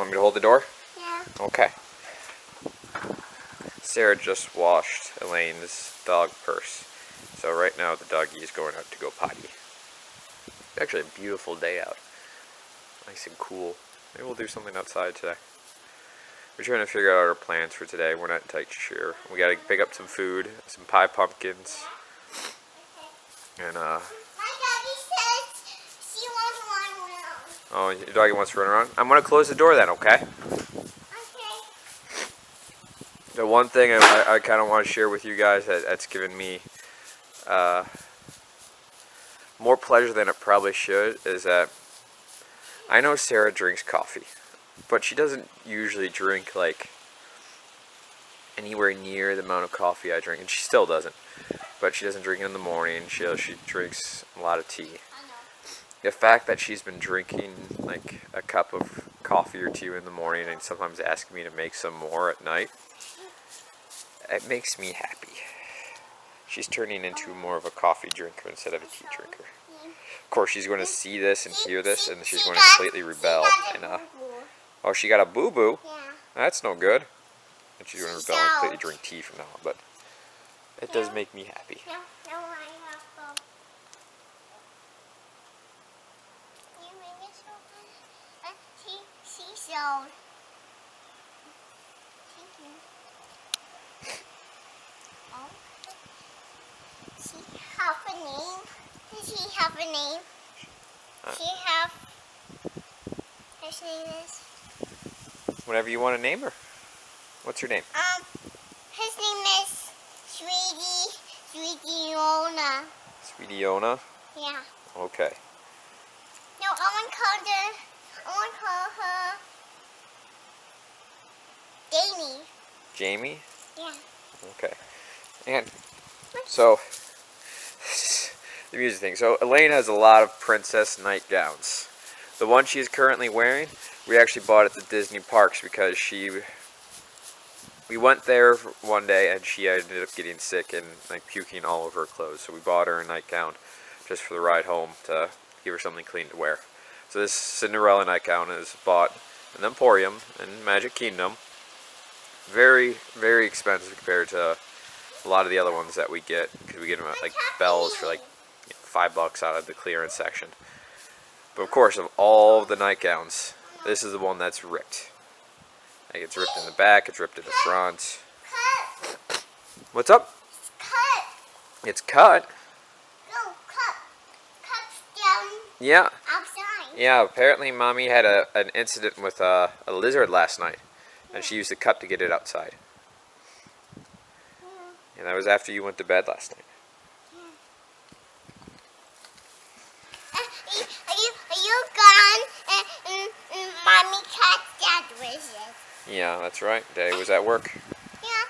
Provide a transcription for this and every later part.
Want me to hold the door? Yeah. Okay. Sarah just washed Elaine's dog purse. So right now the doggy is going out to go potty. It's actually a beautiful day out. Nice and cool. Maybe we'll do something outside today. We're trying to figure out our plans for today. We're not entirely sure. We gotta pick up some food, some pie pumpkins. And My doggy says she wants to run around. oh, your doggy wants to run around? I'm gonna close the door then, okay? Okay. The one thing I kind of want to share with you guys that's given me more pleasure than it probably should is that I know Sarah drinks coffee, but she doesn't usually drink like anywhere near the amount of coffee I drink, and she still doesn't. But she doesn't drink it in the morning. She drinks a lot of tea. The fact that she's been drinking like a cup of coffee or two in the morning and sometimes asking me to make some more at night, it makes me happy. She's turning into more of a coffee drinker instead of a tea drinker. Of course, she's going to see this and hear this, and she's going to completely rebel. And oh, she got a boo-boo? Yeah. That's no good. And she's going to rebel and completely drink tea from now on. But it does make me happy. No, I have to. You make it so good. She's old. Thank you. Oh. She have a name. Does she have a name? She have. His name is. Whatever you want to name her. What's her name? His name is Sweetie-ona. Sweetie-ona? Yeah. Okay. No, I want to call her Jamie. Jamie? Yeah. Okay. And so, the music thing. So, Elaine has a lot of princess nightgowns. The one she is currently wearing, we actually bought at the Disney parks because we went there one day and she ended up getting sick and like puking all over her clothes. So we bought her a nightgown just for the ride home to give her something clean to wear. So this Cinderella nightgown is bought in the Emporium in Magic Kingdom. Very, very expensive compared to a lot of the other ones that we get, because we get them at like Belle's for like $5 out of the clearance section. But of course, of all the nightgowns, this is the one that's ripped. Like it's ripped in the back, it's ripped in the front. Cut. What's up? Cut. It's cut. No, cut. Cut's down Yeah. outside. Yeah, apparently Mommy had an incident with a lizard last night, and she used the cut to get it outside. And that was after you went to bed last night. Are you gone? And Mommy cat's dad wishes. Yeah, that's right. Daddy was at work. Yeah.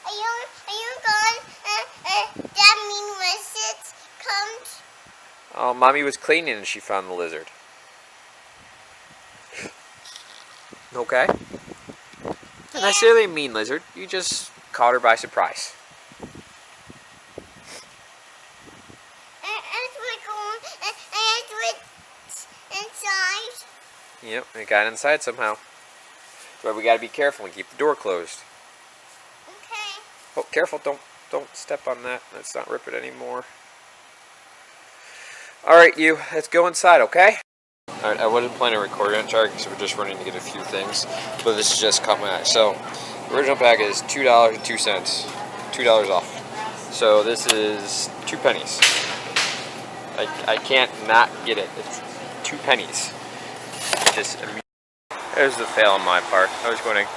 Are you gone? That mean wishes comes. Oh, Mommy was cleaning and she found the lizard. Okay. Not necessarily a mean lizard. You just caught her by surprise. Inside. Yep, it got inside somehow. But we gotta be careful and keep the door closed. Okay. Oh, careful! Don't step on that. Let's not rip it anymore. All right, you. Let's go inside, okay? All right. I wasn't planning to record on Target because we're just running to get a few things, but this just caught my eye. So, the original pack is $2.02, $2 off. So this is 2 pennies. I can't not get it. It's 2 pennies. There's the fail on my part. I was going to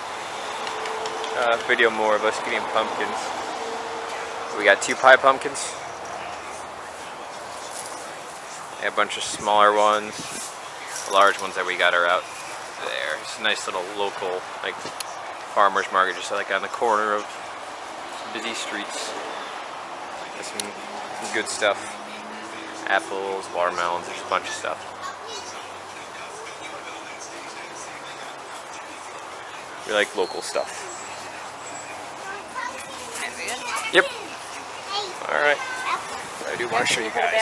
video more of us getting pumpkins. So we got 2 pie pumpkins. And a bunch of smaller ones. The large ones that we got are out there. It's a nice little local like farmer's market, just like on the corner of busy streets. Got some good stuff. Apples, watermelons, there's a bunch of stuff. We like local stuff. Yep. Alright. I do want to show you guys.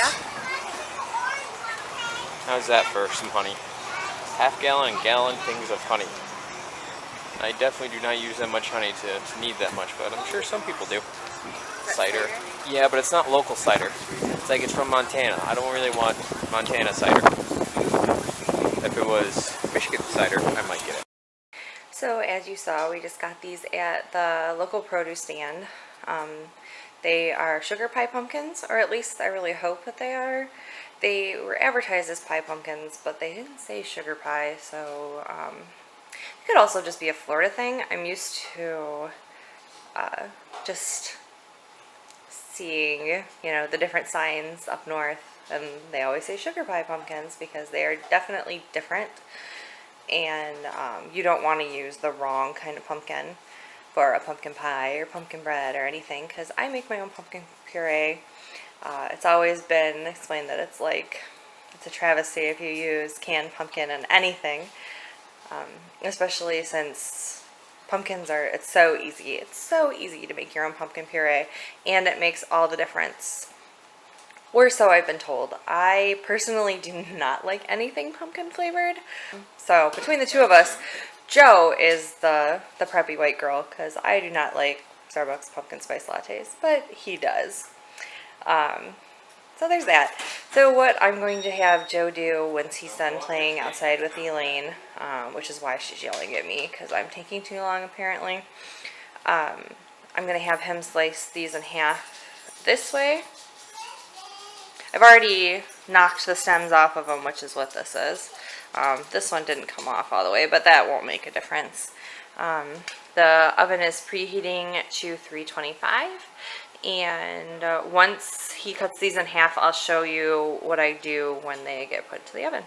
How's that for some honey? half-gallon and gallon things of honey. I definitely do not use that much honey to need that much, but I'm sure some people do. Cider. Yeah, but it's not local cider. It's like it's from Montana. I don't really want Montana cider. If it was Michigan cider, I might get it. So as you saw, we just got these at the local produce stand. They are sugar pie pumpkins, or at least I really hope that they are. They were advertised as pie pumpkins, but they didn't say sugar pie, so it could also just be a Florida thing. I'm used to just seeing, the different signs up north, and they always say sugar pie pumpkins because they are definitely different. And you don't want to use the wrong kind of pumpkin for a pumpkin pie or pumpkin bread or anything, because I make my own pumpkin puree. It's always been explained that it's a travesty if you use canned pumpkin in anything, especially since pumpkins it's so easy. It's so easy to make your own pumpkin puree, and it makes all the difference. Or so I've been told. I personally do not like anything pumpkin flavored. So between the two of us, Joe is the preppy white girl, because I do not like Starbucks pumpkin spice lattes, but he does. So there's that. So what I'm going to have Joe do once he's done playing outside with Elaine, which is why she's yelling at me, because I'm taking too long apparently. I'm going to have him slice these in half this way. I've already knocked the stems off of them, which is what this is. This one didn't come off all the way, but that won't make a difference. The oven is preheating to 325, and once he cuts these in half, I'll show you what I do when they get put into the oven.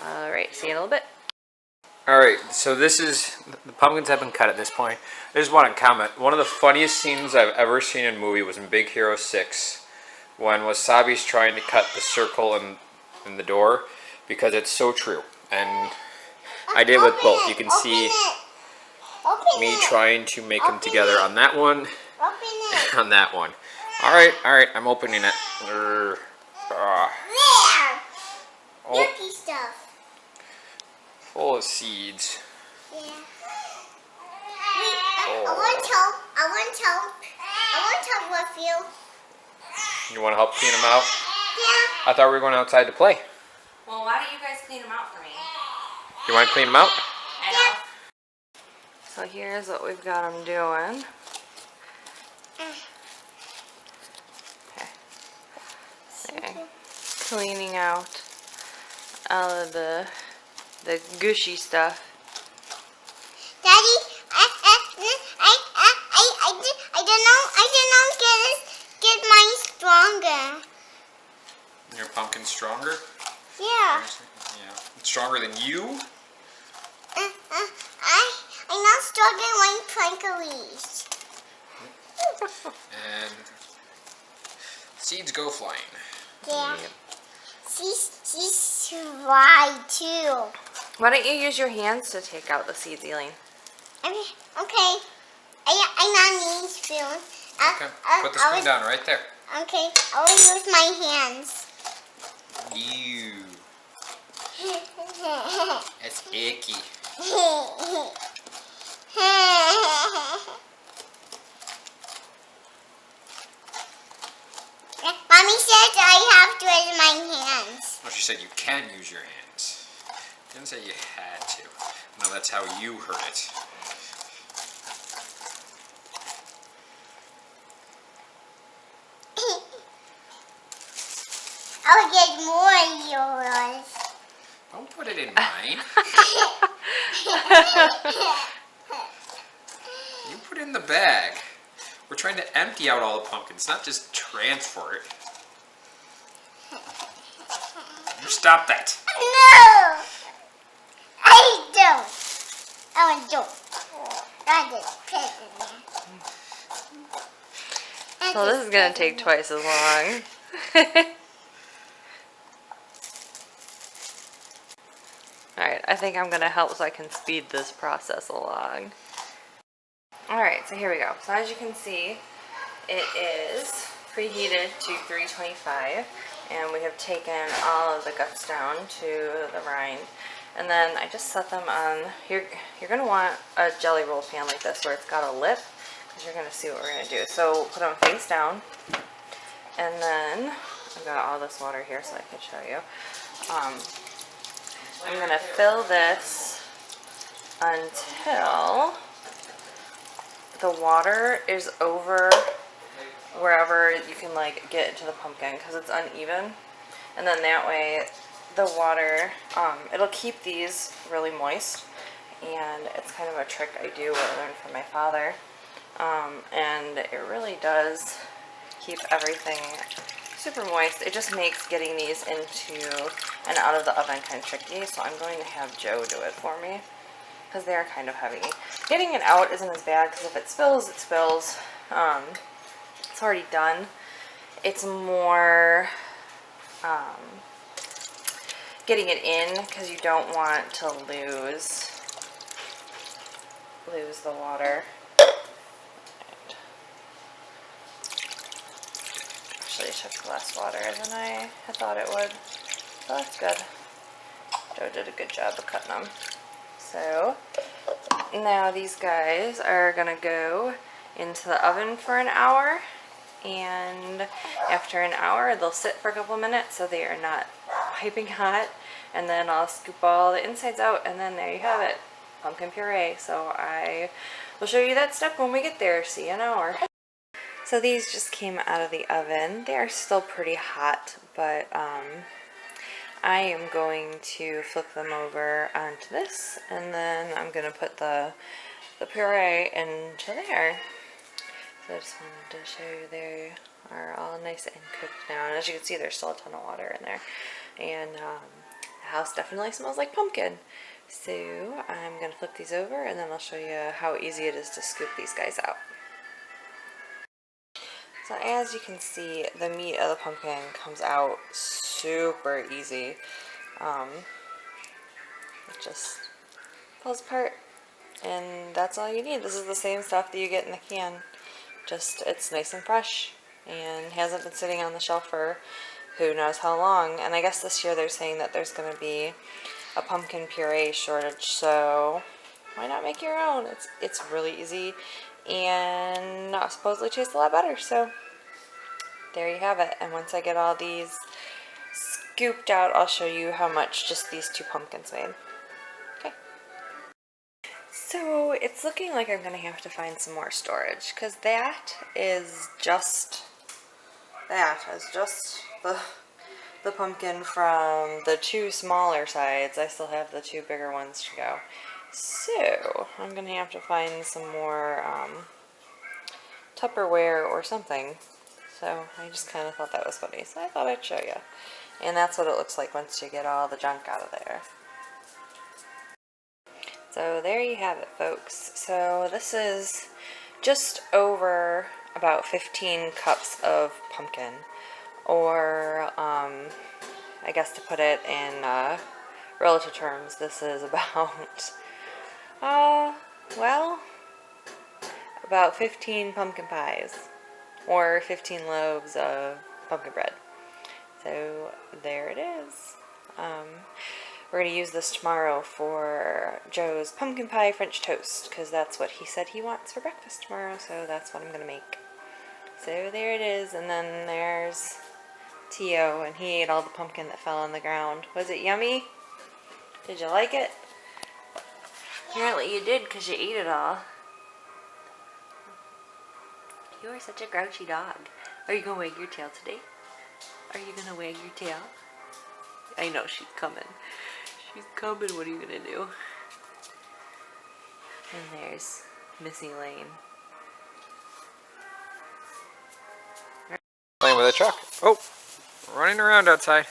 Alright, see you in a little bit. Alright, so the pumpkins have been cut at this point. I just want to comment. One of the funniest scenes I've ever seen in a movie was in Big Hero 6. When Wasabi's trying to cut the circle in the door, because it's so true. And I did with both. You can see me trying to make them together on that one, on that one. Alright, I'm opening it. There! Yucky stuff. Full of seeds. Yeah. I want to help with you. You want to help clean them out? Yeah. I thought we were going outside to play. Well, why don't you guys clean them out for me? You want to clean them out? I know. So here's what we've got them doing. Okay. Cleaning out all of the gushy stuff. Daddy, I didn't get mine stronger. Your pumpkin's stronger? Yeah. Yeah. It's stronger than you? I'm not stronger than Prankeries. And seeds go flying. Yeah. She's dry too. Why don't you use your hands to take out the seeds, Elaine? Okay. I'm not need spoon. Okay. Put the spoon down right there. Okay. I will use my hands. Ew. It's icky. Mommy said I have to use my hands. Well, she said you can use your hands. She didn't say you had to. No, that's how you heard it. I'll get more of yours. Don't put it in mine. You put it in the bag. We're trying to empty out all the pumpkins, not just transfer it. You stop that. No! I don't. I don't. I just put it in there. So this is going to take twice as long. Alright, I think I'm going to help so I can speed this process along. Alright, so here we go. So as you can see, it is preheated to 325, and we have taken all of the guts down to the rind. And then I just set them on, you're going to want a jelly roll pan like this where it's got a lip, because you're going to see what we're going to do. So put them face down, and then I've got all this water here so I can show you. I'm going to fill this until the water is over wherever you can like get into the pumpkin, because it's uneven. And then that way the water, it'll keep these really moist, and it's kind of a trick I do I learned from my father, and it really does keep everything super moist. It just makes getting these into and out of the oven kind of tricky, so I'm going to have Joe do it for me, because they are kind of heavy. Getting it out isn't as bad, because if it spills, it spills. It's already done. It's more getting it in, because you don't want to lose the water. Actually, it took less water than I had thought it would, so that's good. Joe did a good job of cutting them. So now these guys are gonna go into the oven for an hour, and after an hour they'll sit for a couple minutes so they are not piping hot, and then I'll scoop all the insides out, and then there you have it, pumpkin puree. So I will show you that step when we get there. See you in an hour. So these just came out of the oven. They are still pretty hot, but I am going to flip them over onto this, and then I'm going to put the puree into there. So I just wanted to show you they are all nice and cooked now. And as you can see, there's still a ton of water in there. And the house definitely smells like pumpkin. So I'm going to flip these over, and then I'll show you how easy it is to scoop these guys out. So as you can see, the meat of the pumpkin comes out super easy. It just falls apart, and that's all you need. This is the same stuff that you get in the can. Just it's nice and fresh and hasn't been sitting on the shelf for who knows how long. And I guess this year they're saying that there's going to be a pumpkin puree shortage, so why not make your own? It's really easy and supposedly tastes a lot better. So there you have it. And once I get all these scooped out, I'll show you how much just these 2 pumpkins made. Okay. So it's looking like I'm going to have to find some more storage, because that is just the pumpkin from the 2 smaller sides. I still have the 2 bigger ones to go. So I'm going to have to find some more Tupperware or something. So I just kind of thought that was funny, so I thought I'd show you. And that's what it looks like once you get all the junk out of there. So there you have it, folks. So this is just over about 15 cups of pumpkin, or I guess to put it in relative terms, this is about about 15 pumpkin pies, or 15 loaves of pumpkin bread. So there it is. We're going to use this tomorrow for Joe's pumpkin pie French toast, because that's what he said he wants for breakfast tomorrow, so that's what I'm going to make. So there it is, and then there's Tio, and he ate all the pumpkin that fell on the ground. Was it yummy? Did you like it? Apparently you did, because you ate it all. You are such a grouchy dog. Are you going to wag your tail today? Are you going to wag your tail? I know she's coming. She's coming. What are you going to do? And there's Miss Elaine. Playing with a truck. Oh, running around outside.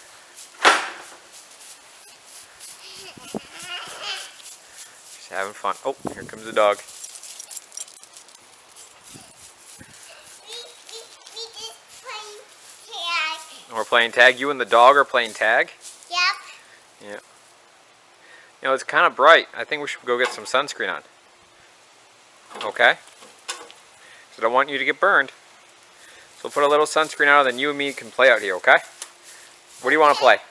She's having fun. Oh, here comes the dog. We just playing tag. We're playing tag. You and the dog are playing tag? Yep. Yeah. You know, it's kind of bright. I think we should go get some sunscreen on. Okay? Because I don't want you to get burned. So we'll put a little sunscreen on, and then you and me can play out here, okay? What do you want to play?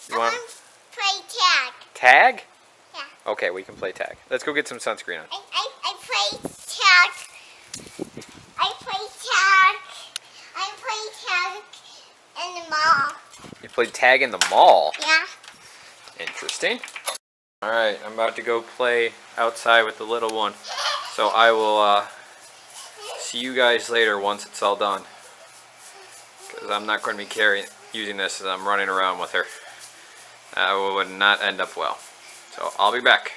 You I want want to play tag. tag? Yeah. Okay, we can play tag. Let's go get some sunscreen on. I play tag. I play tag. I play tag in the mall. You played tag in the mall? Yeah. Interesting. Alright, I'm about to go play outside with the little one. So I will see you guys later once it's all done. Because I'm not going to be using this as I'm running around with her. That would not end up well. So I'll be back.